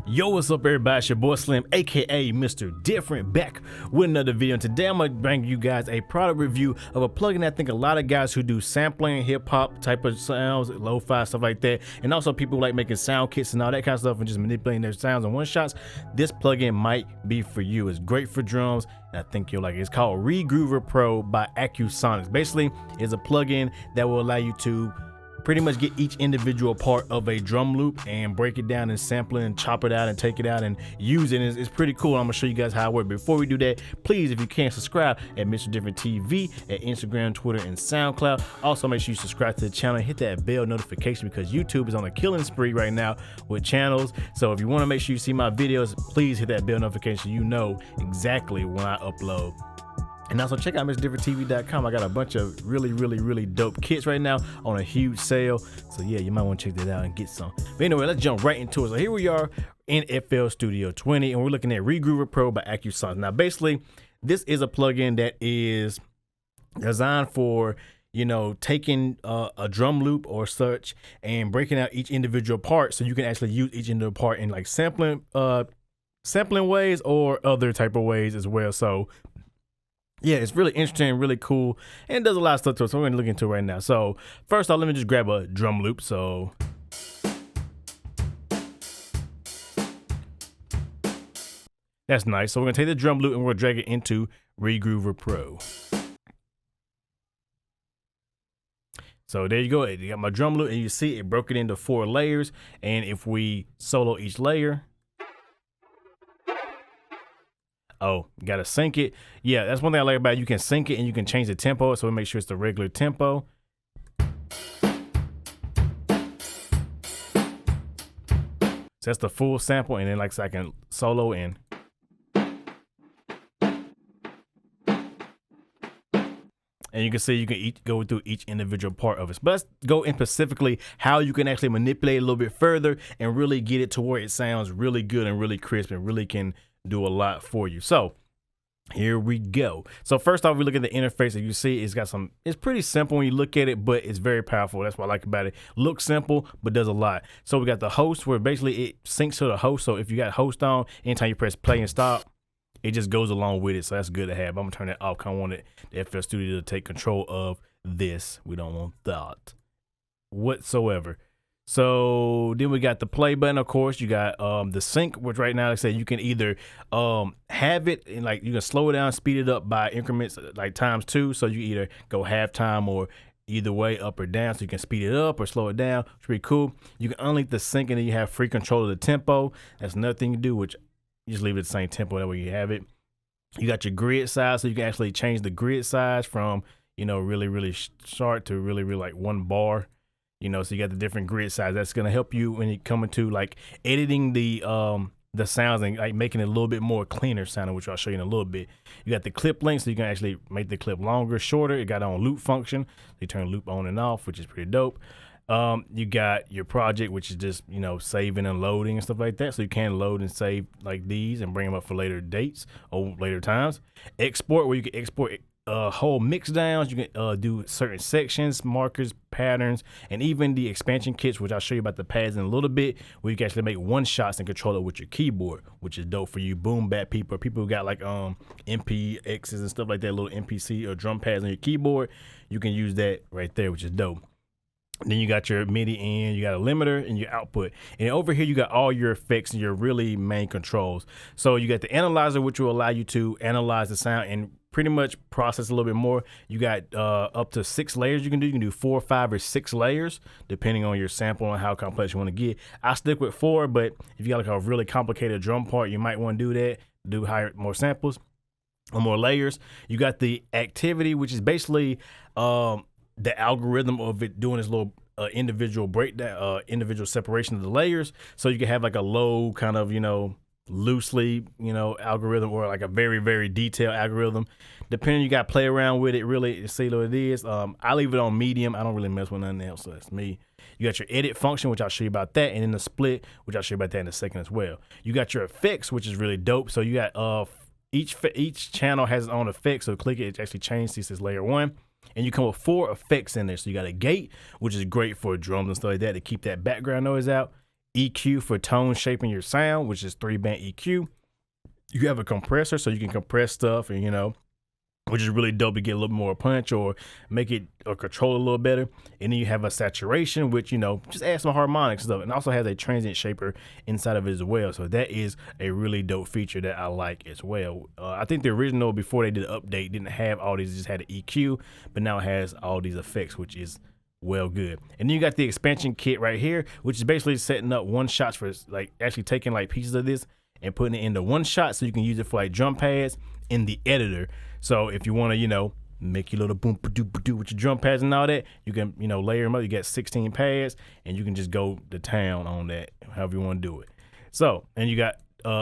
Yo, what's up everybody, it's your boy Slim, aka Mr. Different, back with another video. And today I'm gonna bring you guys a product review of a plugin that I think a lot of guys who do sampling, hip-hop type of sounds, lo-fi, stuff like that, and also people who like making sound kits and all that kind of stuff and just manipulating their sounds in one-shots, this plugin might be for you. It's great for drums, and I think you'll like it. It's called Regroover Pro by Accusonus. Basically, it's a plugin that will allow you to pretty much get each individual part of a drum loop and break it down and sample it and chop it out and take it out and use it. It's pretty cool. I'm gonna show you guys how it works. Before we do that, please, if you can, subscribe at MrDifferentTV at Instagram, Twitter, and SoundCloud. Also, make sure you subscribe to the channel and hit that bell notification because YouTube is on a killing spree right now with channels. So if you want to make sure you see my videos, please hit that bell notification. You know exactly when I upload. And also check out mrdifferenttv.com. I got a bunch of really dope kits right now on a huge sale. So yeah, you might want to check that out and get some. But anyway, let's jump right into it. So here we are in FL Studio 20 and we're looking at Regroover Pro by Accusonus. Now basically, this is a plugin that is designed for, you know, taking a drum loop or such and breaking out each individual part so you can actually use each individual part in like sampling ways or other type of ways as well. So yeah, it's really interesting, really cool, and it does a lot of stuff to it, so we're going to look into it right now. So first off, let me just grab a drum loop. So that's nice. So we're going to take the drum loop and we're going to drag it into Regroover Pro. So there you go. You got my drum loop, and you see it broke it into 4 layers. And if we solo each layer, oh, you gotta sync it. Yeah, that's one thing I like about it. You can sync it and you can change the tempo, so we make sure it's the regular tempo. So that's the full sample, and then like so I can solo in. And you can see you can go through each individual part of it. But let's go in specifically how you can actually manipulate it a little bit further and really get it to where it sounds really good and really crisp and really can do a lot for you. So here we go. So first off, we look at the interface. As you see, it's pretty simple when you look at it, but it's very powerful. That's what I like about it. Looks simple, but does a lot. So we got the host where basically it syncs to the host. So if you got host on, anytime you press play and stop, it just goes along with it. So that's good to have. I'm gonna turn that off because I wanted the FL Studio to take control of this. We don't want that whatsoever. So then we got the play button, of course. You got the sync, which right now, like I said, you can either have it and like you can slow it down, speed it up by increments like ×2. So you either go halftime or either way, up or down. So you can speed it up or slow it down. It's pretty cool. You can unlink the sync and then you have free control of the tempo. That's another thing you do, which you just leave it the same tempo. That way you have it. You got your grid size, so you can actually change the grid size from, you know, really short to really like 1 bar. You know, so you got the different grid size. That's gonna help you when you come into like editing the sounds and like making it a little bit more cleaner sounding, which I'll show you in a little bit. You got the clip length, so you can actually make the clip longer, shorter. It got on loop function. So you turn loop on and off, which is pretty dope. You got your project, which is just, you know, saving and loading and stuff like that. So you can load and save like these and bring them up for later dates or later times. Export, where you can export whole mix downs. You can do certain sections, markers, patterns, and even the expansion kits, which I'll show you about the pads in a little bit, where you can actually make one shots and control it with your keyboard, which is dope for you boom bap people who got like MPXs and stuff like that, little MPC or drum pads on your keyboard. You can use that right there, which is dope. Then you got your MIDI in, you got a limiter and your output. And over here, you got all your effects and your really main controls. So you got the analyzer, which will allow you to analyze the sound and pretty much process a little bit more. You got up to 6 layers you can do. You can do 4, 5, or 6 layers, depending on your sample and how complex you want to get. I stick with 4, but if you got like a really complicated drum part, you might want to do that, do more samples or more layers. You got the activity, which is basically the algorithm of it doing this little individual breakdown, individual separation of the layers. So you can have like a low kind of, you know, loosely, you know, algorithm or like a very detailed algorithm. Depending, you got to play around with it, really see what it is. I leave it on medium. I don't really mess with nothing else, so that's me. You got your edit function, which I'll show you about that, and then the split, which I'll show you about that in a second as well. You got your effects, which is really dope. So you got each channel has its own effect. So click it, it actually changes. This is layer 1. And you come with 4 effects in there. So you got a gate, which is great for drums and stuff like that to keep that background noise out. EQ for tone shaping your sound, which is 3-band EQ. You have a compressor so you can compress stuff, and which is really dope to get a little more punch or make it or control it a little better. And then you have a saturation, which, just add some harmonics stuff, and also has a transient shaper inside of it as well. So that is a really dope feature that I like as well. I think the original, before they did the update, didn't have all these, it just had an EQ, but now it has all these effects, which is well good. And then you got the expansion kit right here, which is basically setting up one shots for like actually taking like pieces of this and putting it into one shot so you can use it for like drum pads in the editor. So if you want to, make your little boom ba-doo ba-doo with your drum pads and all that, you can, layer them up. You got 16 pads and you can just go to town on that, however you want to do it. So, and you got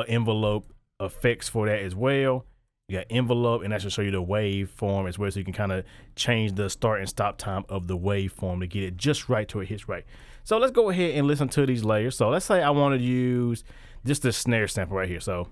envelope effects for that as well. You got envelope, and that should show you the waveform as well, so you can kind of change the start and stop time of the waveform to get it just right till it hits right. So let's go ahead and listen to these layers. So let's say I want to use just the snare sample right here. So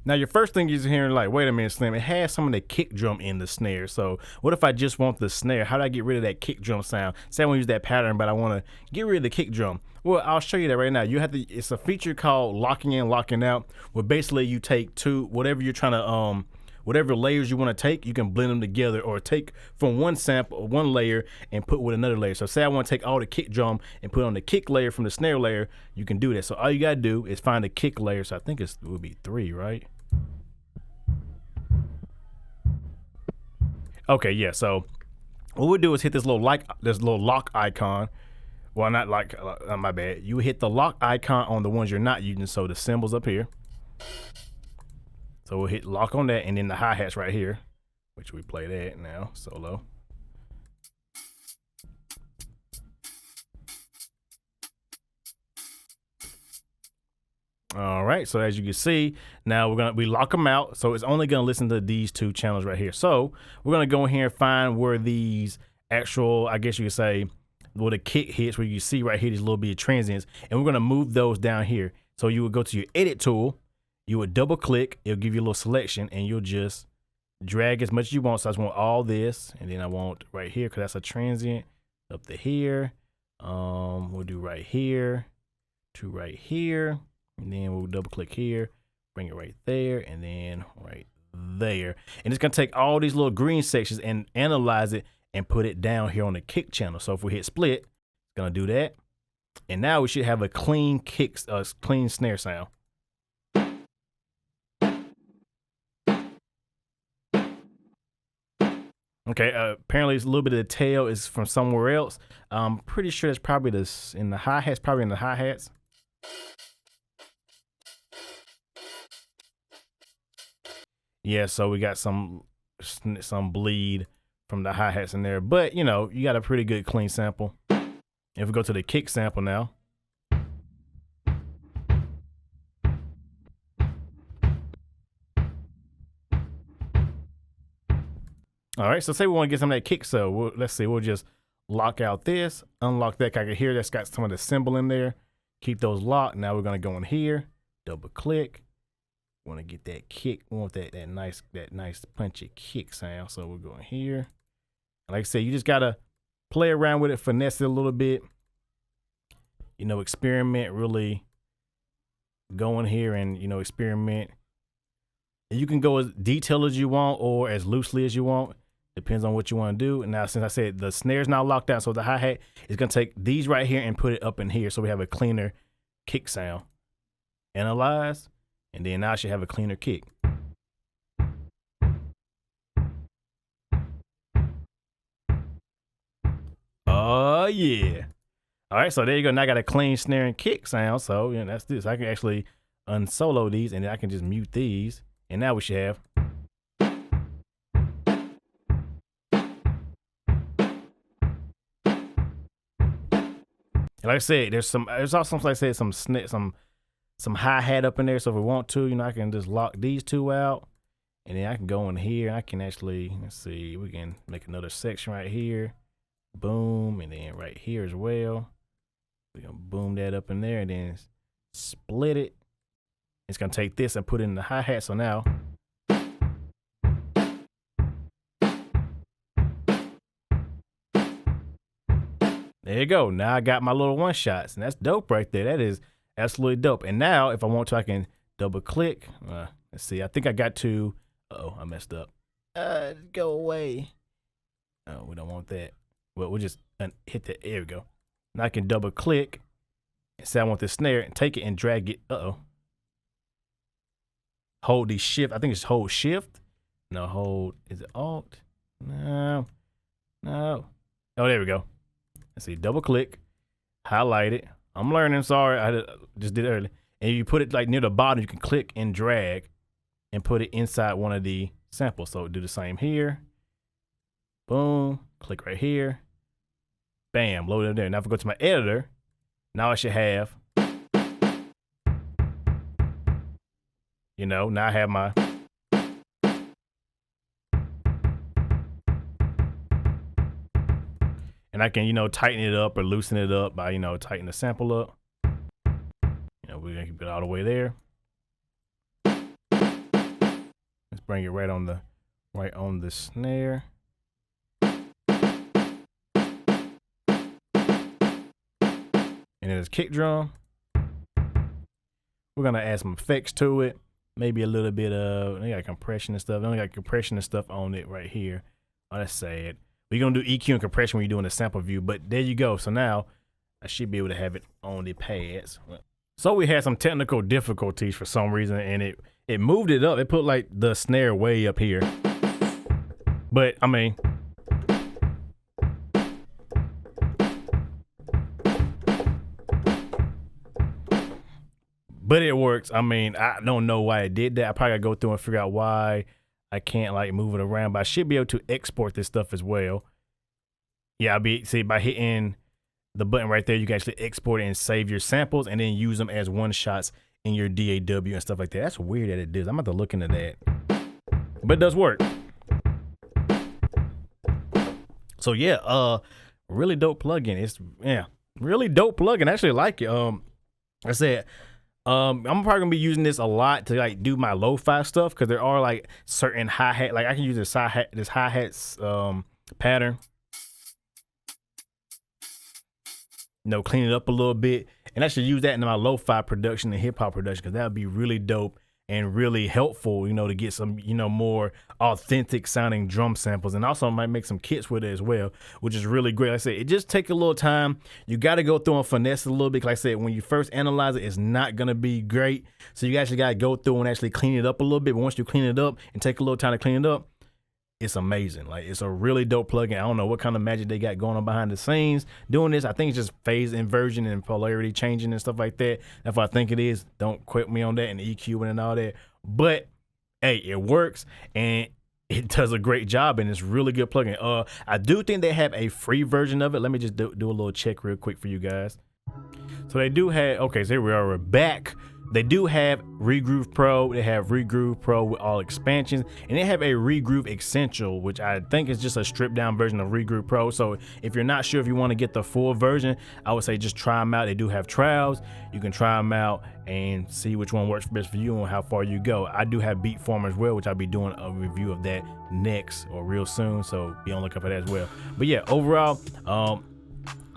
now your first thing is hearing like, wait a minute, Slim, it has some of the kick drum in the snare. So what if I just want the snare? How do I get rid of that kick drum sound? Say I want to use that pattern, but I want to get rid of the kick drum. Well, I'll show you that right now. You have to, it's a feature called locking in, locking out, where basically you take whatever you're trying to, whatever layers you want to take, you can blend them together, or take from one sample, one layer, and put with another layer. So say I want to take all the kick drum and put on the kick layer from the snare layer, you can do that. So all you got to do is find the kick layer. So I think it would be 3, right? Okay, yeah, so what we'll do is hit this little lock icon. Well, not like, my bad. You hit the lock icon on the ones you're not using, so the symbols up here. So we'll hit lock on that, and then the hi-hats right here, which we play that now, solo. All right, so as you can see, now we lock them out, so it's only gonna listen to these 2 channels right here. So we're gonna go in here and find where these actual, I guess you could say, where the kick hits, where you see right here these little bit of transients, and we're gonna move those down here. So you would go to your edit tool, you would double click, it'll give you a little selection, and you'll just drag as much as you want. So I just want all this, and then I want right here, because that's a transient, up to here. We'll do right here to right here. And then we'll double click here, bring it right there, and then right there. And it's gonna take all these little green sections and analyze it and put it down here on the kick channel. So if we hit split, it's gonna do that. And now we should have a clean clean snare sound. Okay, apparently it's a little bit of the tail is from somewhere else. I'm pretty sure that's probably in the hi-hats, probably in the hi-hats. Yeah, so we got some bleed from the hi-hats in there, but you got a pretty good clean sample. If we go to the kick sample now. All right, so say we want to get some of that kick, so let's see, we'll just lock out this, unlock that. I can hear that's got some of the symbol in there. Keep those locked. Now we're gonna go in here, double click. Want to get that kick, we want that nice punchy kick sound. So we're going here. Like I said, you just gotta play around with it, finesse it a little bit. Experiment, really go in here and experiment. And you can go as detailed as you want or as loosely as you want. Depends on what you want to do. And now, since I said the snare's now locked down, so the hi-hat is gonna take these right here and put it up in here, so we have a cleaner kick sound. Analyze. And then now I should have a cleaner kick. Oh yeah. All right, so there you go. Now I got a clean snare and kick sound. So that's this. I can actually unsolo these, and then I can just mute these. And now we should have. And like I said, there's also, like I said, some hi-hat up in there. So if we want to, I can just lock these 2 out, and then I can go in here and I can actually, let's see, we can make another section right here, boom, and then right here as well. We're gonna boom that up in there and then split it. It's gonna take this and put it in the hi-hat. So now, There you go. Now I got my little one shots, and that's dope right there. That is absolutely dope. And now if I want to, I can double click. Let's see. I think I got to, uh-oh, I messed up. Go away. Oh, we don't want that. Well, we'll just hit that. There we go. Now I can double click and say I want this snare and take it and drag it. Uh-oh. Hold the shift. I think it's hold shift. No, hold. Is it alt? No. Oh, there we go. Let's see. Double click. Highlight it. I'm learning. Sorry. I just did it early. And you put it like near the bottom. You can click and drag and put it inside one of the samples. So do the same here. Boom. Click right here. Bam. Load it there. Now if I go to my editor, now I should have, you know, now I have my, and I can, you know, tighten it up or loosen it up by, you know, tighten the sample up. You know, we're gonna keep it all the way there. Let's bring it right on the snare. And then this kick drum. We're gonna add some effects to it. Maybe a little bit of, they got compression and stuff. They only got compression and stuff on it right here. Oh, that's sad. We're gonna do EQ and compression when you're doing a sample view, but there you go. So now I should be able to have it on the pads. So we had some technical difficulties for some reason, and it moved it up. It put like the snare way up here. But I mean, but it works. I mean, I don't know why it did that. I probably gotta go through and figure out why I can't like move it around, but I should be able to export this stuff as well. Yeah, by hitting the button right there, you can actually export it and save your samples and then use them as one shots in your DAW and stuff like that. That's weird that it does. I'm about to look into that, but it does work. So yeah, really dope plugin. It's really dope plugin. I actually like it. I said, I'm probably gonna be using this a lot to like do my lo-fi stuff, because there are like certain hi-hat, like I can use this hi-hats pattern, you know, clean it up a little bit, and I should use that in my lo-fi production and hip-hop production, because that would be really dope and really helpful, you know, to get some, you know, more authentic sounding drum samples. And also might make some kits with it as well, which is really great. Like I said, it just takes a little time. You got to go through and finesse it a little bit. Like I said, when you first analyze it, it's not going to be great. So you actually got to go through and actually clean it up a little bit. But once you clean it up and take a little time to clean it up, it's amazing. Like, it's a really dope plugin. I don't know what kind of magic they got going on behind the scenes doing this. I think it's just phase inversion and polarity changing and stuff like that. That's what I think it is. Don't quote me on that, and EQ and all that. But hey, it works and it does a great job, and it's really good plugin. I do think they have a free version of it. Let me just do a little check real quick for you guys. So they do have, okay, so here we are, we're back. They do have Regroover Pro. They have Regroover Pro with all expansions, and they have a Regroove Essential, which I think is just a stripped down version of Regroover Pro. So if you're not sure if you want to get the full version, I would say just try them out. They do have trials. You can try them out and see which one works best for you and how far you go. I do have Beatformer as well, which I'll be doing a review of that next or real soon, so be on the lookout for that as well. But yeah, overall,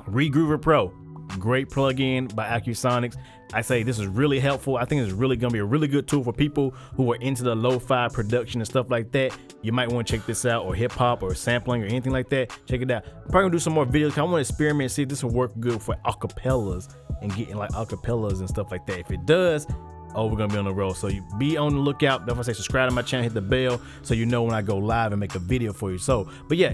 Regroover Pro, great plugin by Accusonus. I say this is really helpful. I think it's really gonna be a really good tool for people who are into the lo-fi production and stuff like that. You might want to check this out, or hip hop or sampling or anything like that. Check it out. I'm probably gonna do some more videos, 'cause I want to experiment and see if this will work good for acapellas and getting like acapellas and stuff like that. If it does, oh, we're gonna be on the road. So you be on the lookout. Don't forget to say subscribe to my channel, hit the bell so you know when I go live and make a video for you. So, but yeah,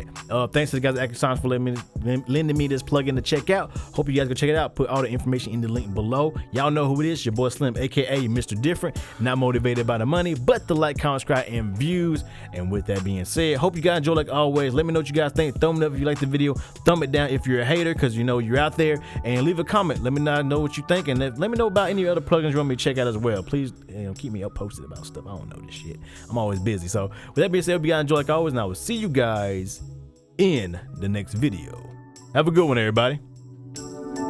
thanks to the guys at Accusonus for lending me this plugin to check out. Hope you guys go check it out. Put all the information in the link below. Y'all know who it is. Your boy Slim, aka Mr. Different. Not motivated by the money, but the like, comment, subscribe, and views. And with that being said, hope you guys enjoy like always. Let me know what you guys think. Thumb it up if you like the video. Thumb it down if you're a hater, because you know you're out there. And leave a comment. Let me know what you think, and let me know about any other plugins you want me to check out as well. Please, you know, keep me up posted about stuff. I don't know this shit. I'm always busy. So with that being said, hope you guys enjoy like always, and I will see you guys in the next video. Have a good one, everybody.